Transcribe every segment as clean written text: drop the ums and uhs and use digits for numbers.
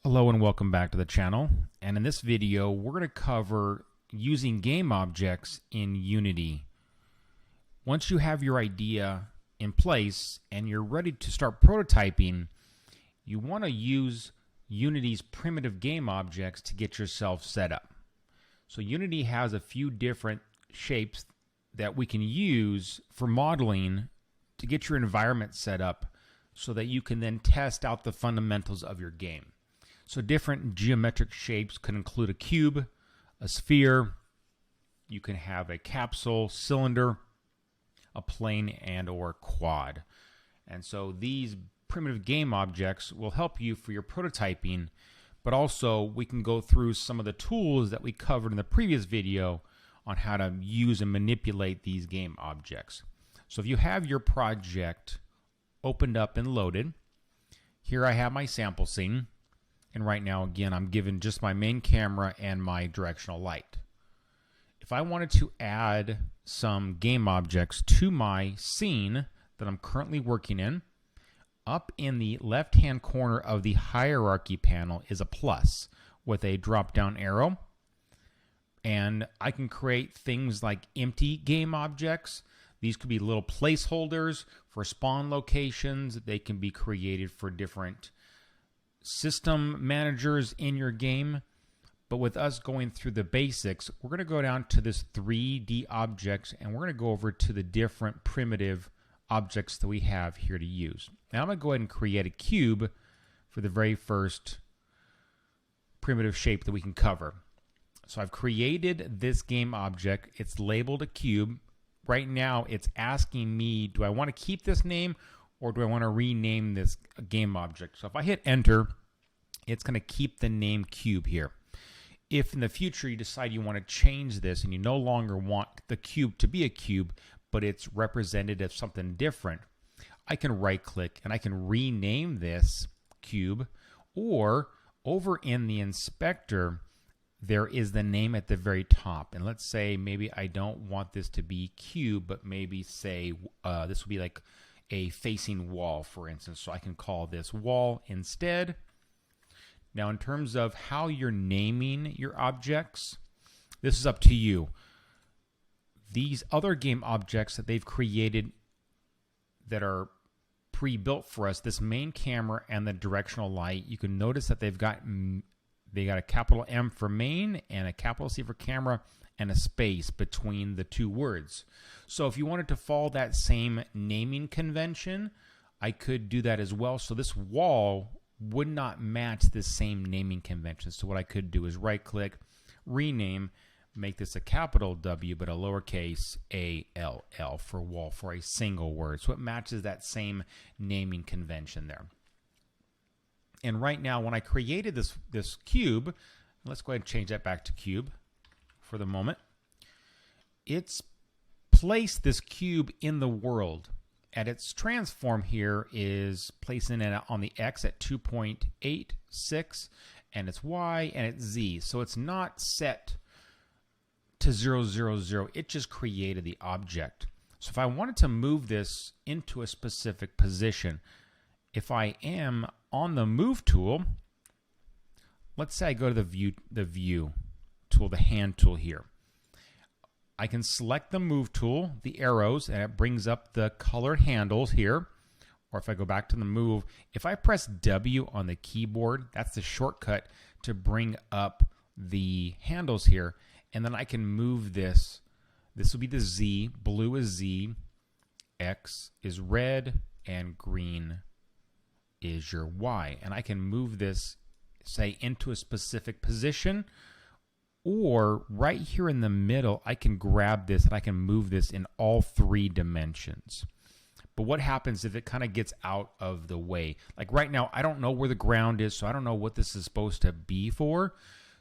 Hello and welcome back to the channel. And in this video, we're going to cover using game objects in Unity. Once you have your idea in place and you're ready to start prototyping, you want to use Unity's primitive game objects to get yourself set up. So Unity has a few different shapes that we can use for modeling to get your environment set up so that you can then test out the fundamentals of your game. So different geometric shapes can include a cube, a sphere, you can have a capsule, cylinder, a plane, and or quad. And so these primitive game objects will help you for your prototyping, but also we can go through some of the tools that we covered in the previous video on how to use and manipulate these game objects. So if you have your project opened up and loaded, here I have my sample scene. And right now, again, I'm given just my main camera and my directional light. If I wanted to add some game objects to my scene that I'm currently working in, up in the left-hand corner of the hierarchy panel is a plus with a drop-down arrow. And I can create things like empty game objects. These could be little placeholders for spawn locations. They can be created for different system managers in your game. But with us going through the basics, we're going to go down to this 3D objects and we're going to go over to the different primitive objects that we have here to use. Now I'm going to go ahead and create a cube for the very first primitive shape that we can cover. So I've created this game object. It's labeled a cube. Right now it's asking me, do I want to keep this name or do I want to rename this game object? So if I hit enter, it's going to keep the name cube here. If in the future you decide you want to change this and you no longer want the cube to be a cube, but it's represented as something different, I can right click and I can rename this cube, or over in the inspector, there is the name at the very top. And let's say maybe I don't want this to be cube, but maybe say this would be like a facing wall, for instance. So I can call this wall instead. Now, in terms of how you're naming your objects, this is up to you. These other game objects that they've created that are pre-built for us, this main camera and the directional light, you can notice that they got a capital M for main and a capital C for camera and a space between the two words. So if you wanted to follow that same naming convention, I could do that as well. So this wall would not match the same naming convention. So what I could do is right click, rename, make this a capital W but a lowercase a-l-l for wall, for a single word. So it matches that same naming convention there. And right now when I created this cube, let's go ahead and change that back to cube for the moment. It's placed this cube in the world, and its transform here is placing it on the X at 2.86, and its Y and its Z. So it's not set to 0, 0, 0. It just created the object. So if I wanted to move this into a specific position, if I am on the move tool, let's say I go to the view tool, the hand tool here. I can select the move tool, the arrows, and it brings up the colored handles here. Or if I go back to the move, if I press W on the keyboard, that's the shortcut to bring up the handles here. And then I can move this. This will be the Z. Blue is Z. X is red. And green is your Y. And I can move this, say, into a specific position. Or right here in the middle, I can grab this and I can move this in all 3 dimensions. But what happens if it kind of gets out of the way? Like right now, I don't know where the ground is, so I don't know what this is supposed to be for.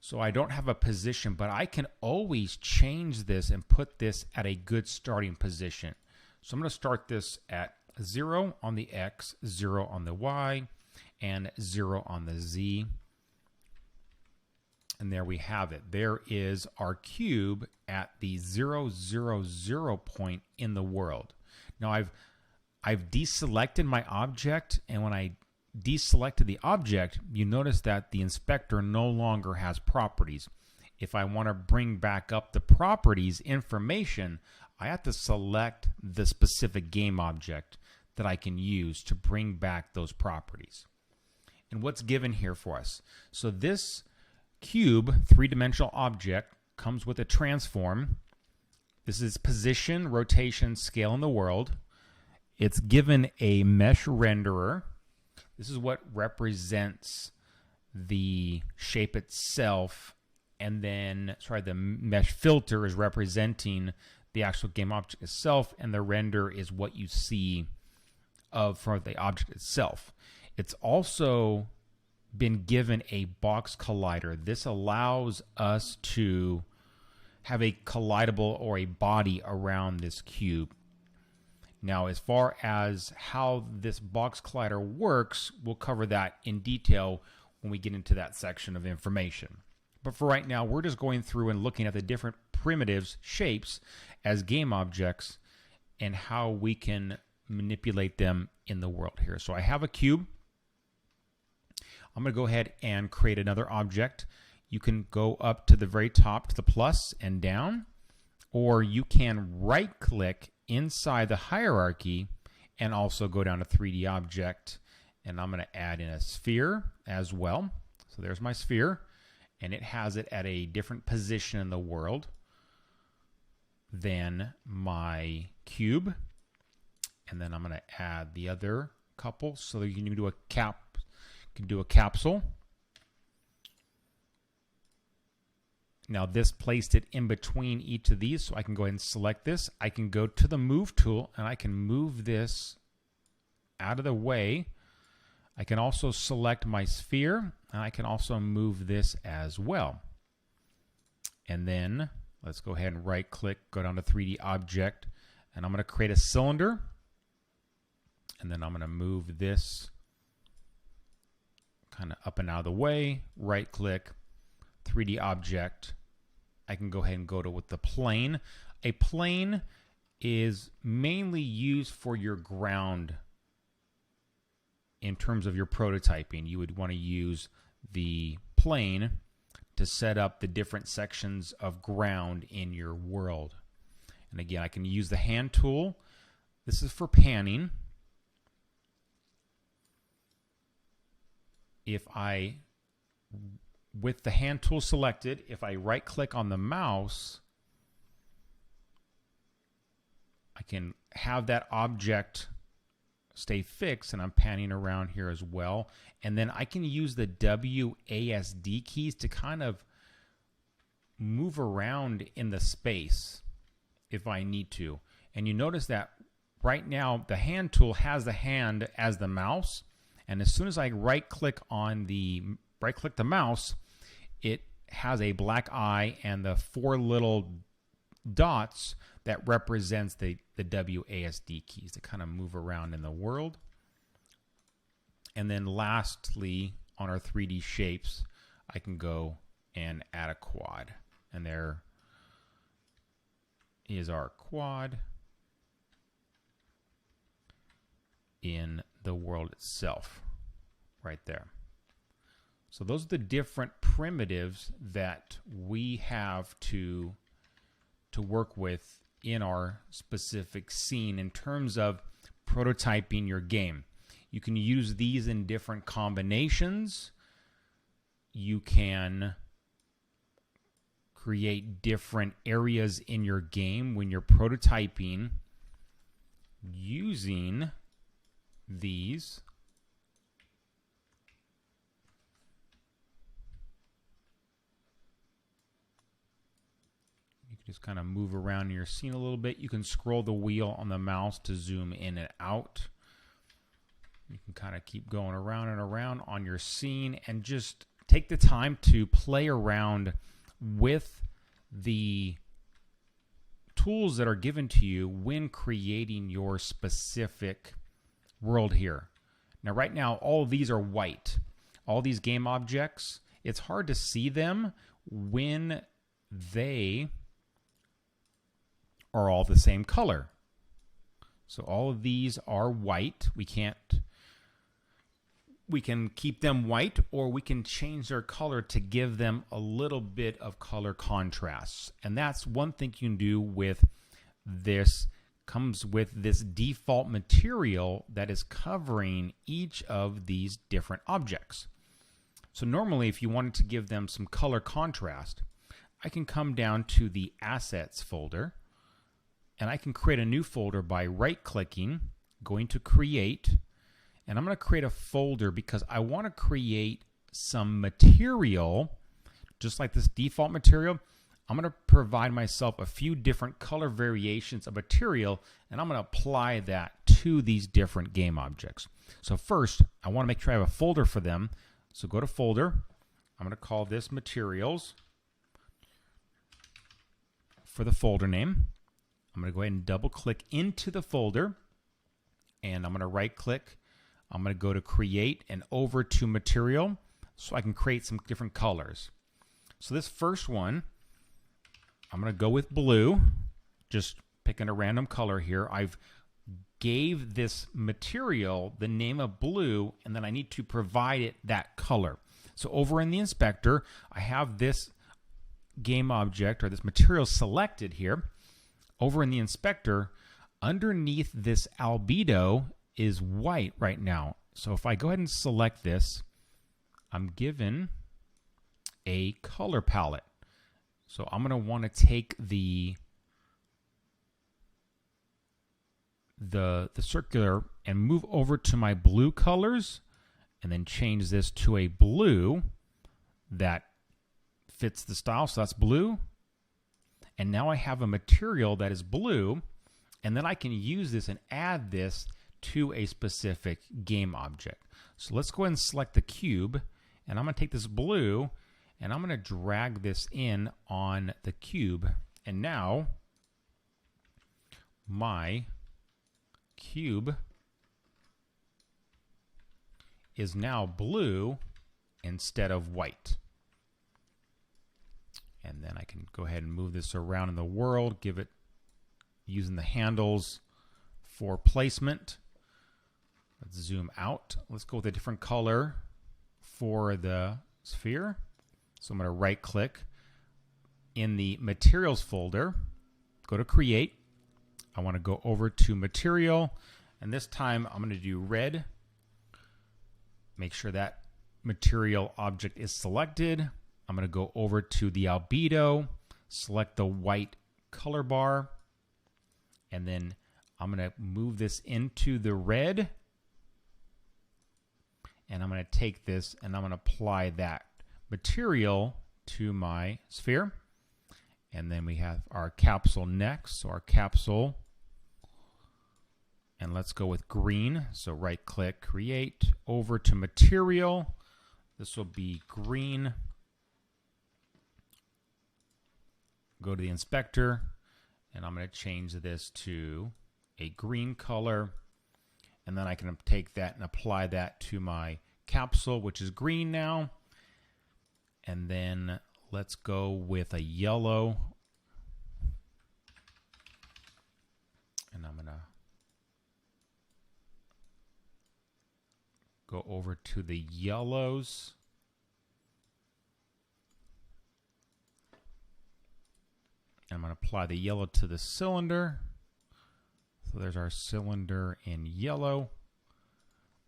So I don't have a position, but I can always change this and put this at a good starting position. So I'm going to start this at 0 on the X, 0 on the Y, and 0 on the Z. And there we have it. There is our cube at the 0, 0, 0 point in the world. Now I've deselected my object, and when I deselected the object, you notice that the inspector no longer has properties. If I want to bring back up the properties information, I have to select the specific game object that I can use to bring back those properties. And what's given here for us? So this cube, three-dimensional object, comes with a transform. This is position, rotation, scale in the world. It's given a mesh renderer. This is what represents the shape itself, and then, the mesh filter is representing the actual game object itself, and the render is what you see for the object itself. It's also been given a box collider. This allows us to have a collidable or a body around this cube. Now, as far as how this box collider works, we'll cover that in detail when we get into that section of information. But for right now, we're just going through and looking at the different primitives, shapes, as game objects, and how we can manipulate them in the world here. So I have a cube. I'm going to go ahead and create another object. You can go up to the very top to the plus and down, or you can right-click inside the hierarchy and also go down to 3D object, and I'm going to add in a sphere as well. So there's my sphere, and it has it at a different position in the world than my cube. And then I'm going to add the other couple so that you can do a capsule. Now this placed it in between each of these, so I can go ahead and select this. I can go to the move tool and I can move this out of the way. I can also select my sphere, and I can also move this as well. And then let's go ahead and right click, go down to 3D object, and I'm going to create a cylinder. And then I'm going to move this kind of up and out of the way, right click, 3D object. I can go ahead and go to with the plane. A plane is mainly used for your ground. In terms of your prototyping, you would want to use the plane to set up the different sections of ground in your world. And again, I can use the hand tool. This is for panning. With the hand tool selected, if I right click on the mouse, I can have that object stay fixed, and I'm panning around here as well. And then I can use the WASD keys to kind of move around in the space if I need to. And you notice that right now the hand tool has the hand as the mouse, and as soon as I right click the mouse, it has a black eye and the four little dots that represents the WASD keys to kind of move around in the world. And then lastly, on our 3D shapes, I can go and add a quad. And there is our quad in the world itself, right there. So those are the different primitives that we have to work with in our specific scene in terms of prototyping your game. You can use these in different combinations. You can create different areas in your game when you're prototyping using these. Just kind of move around your scene a little bit. You can scroll the wheel on the mouse to zoom in and out. You can kind of keep going around and around on your scene and just take the time to play around with the tools that are given to you when creating your specific world here. Now, right now, all of these are white. All these game objects, it's hard to see them when they are all the same color. So all of these are white. We We can keep them white, or we can change their color to give them a little bit of color contrast. And that's one thing you can do with this. Comes with this default material that is covering each of these different objects. So normally, if you wanted to give them some color contrast, I can come down to the Assets folder, and I can create a new folder by right-clicking, going to Create, and I'm going to create a folder because I want to create some material, just like this default material. I'm going to provide myself a few different color variations of material, and I'm going to apply that to these different game objects. So first, I want to make sure I have a folder for them. So go to Folder. I'm going to call this Materials for the folder name. I'm going to go ahead and double-click into the folder, and I'm going to right-click. I'm going to go to Create and over to Material so I can create some different colors. So this first one, I'm going to go with blue, just picking a random color here. I've gave this material the name of blue, and then I need to provide it that color. So over in the inspector, I have this game object or this material selected here. Over in the inspector, underneath this albedo is white right now. So if I go ahead and select this, I'm given a color palette. So I'm going to want to take the circular and move over to my blue colors, and then change this to a blue that fits the style. So that's blue. And now I have a material that is blue, and then I can use this and add this to a specific game object. So let's go ahead and select the cube, and I'm going to take this blue and I'm going to drag this in on the cube, and now my cube is now blue instead of white. And then I can go ahead and move this around in the world, give it using the handles for placement. Let's zoom out. Let's go with a different color for the sphere. So I'm going to right click in the materials folder, go to Create. I want to go over to Material, and this time I'm going to do red. Make sure that material object is selected. I'm going to go over to the albedo, select the white color bar, and then I'm going to move this into the red, and I'm going to take this and I'm going to apply that material to my sphere. And then we have our capsule next. So our capsule, and let's go with green. So right click, Create, over to Material. This will be green. Go to the inspector, and I'm going to change this to a green color. And then I can take that and apply that to my capsule, which is green now. And then let's go with a yellow. And I'm going to go over to the yellows. I'm going to apply the yellow to the cylinder. So there's our cylinder in yellow.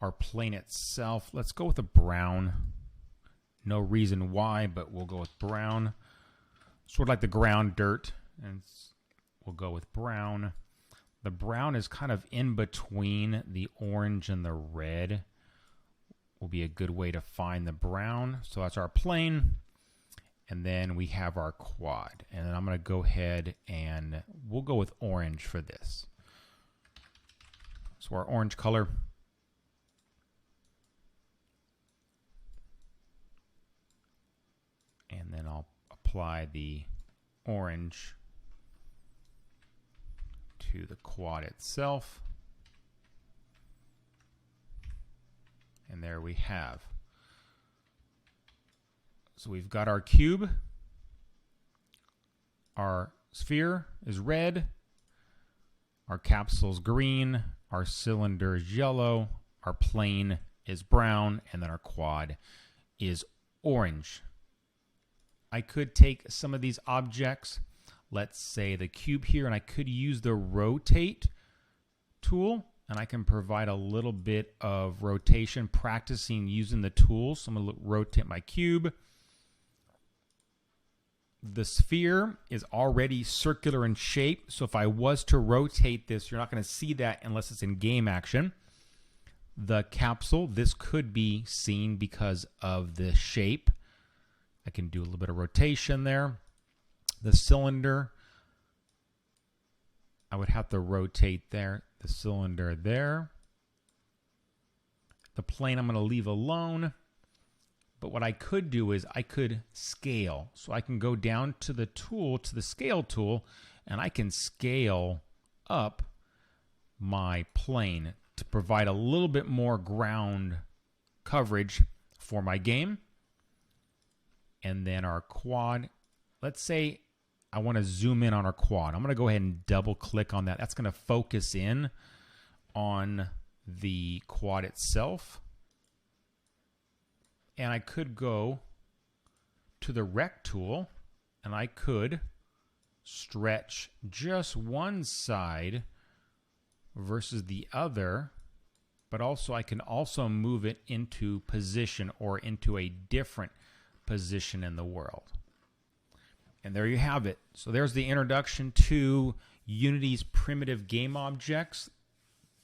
Our plane itself, let's go with a brown. No reason why, but we'll go with brown. Sort of like the ground dirt, and we'll go with brown. The brown is kind of in between the orange and the red. Will be a good way to find the brown. So that's our plane. And then we have our quad. And then I'm going to go ahead and we'll go with orange for this. So our orange color. And then I'll apply the orange to the quad itself. And there we have. So we've got our cube. Our sphere is red. Our capsule's green. Our cylinder is yellow. Our plane is brown, and then our quad is orange. I could take some of these objects, let's say the cube here, and I could use the rotate tool, and I can provide a little bit of rotation practicing using the tool. So I'm going to rotate my cube. The sphere is already circular in shape, so if I was to rotate this, you're not going to see that unless it's in game action. The capsule, this could be seen because of the shape. I can do a little bit of rotation there. The cylinder, I would have to rotate there. The cylinder there. The plane I'm going to leave alone. But what I could do is I could scale. So I can go down to the tool, to the scale tool, and I can scale up my plane to provide a little bit more ground coverage for my game. And then our quad, let's say I want to zoom in on our quad. I'm going to go ahead and double click on that. That's going to focus in on the quad itself. And I could go to the rect tool and I could stretch just one side versus the other, but also I can also move it into position or into a different position in the world. And there you have it. So there's the introduction to Unity's primitive game objects.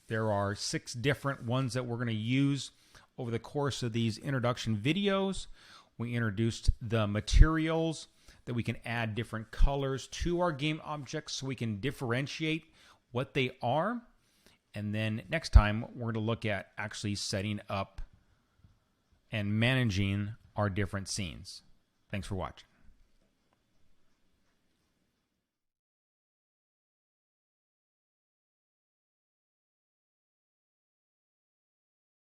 There are 6 different ones that we're going to use over the course of these introduction videos. We introduced the materials that we can add different colors to our game objects so we can differentiate what they are. And then next time, we're going to look at actually setting up and managing our different scenes. Thanks for watching.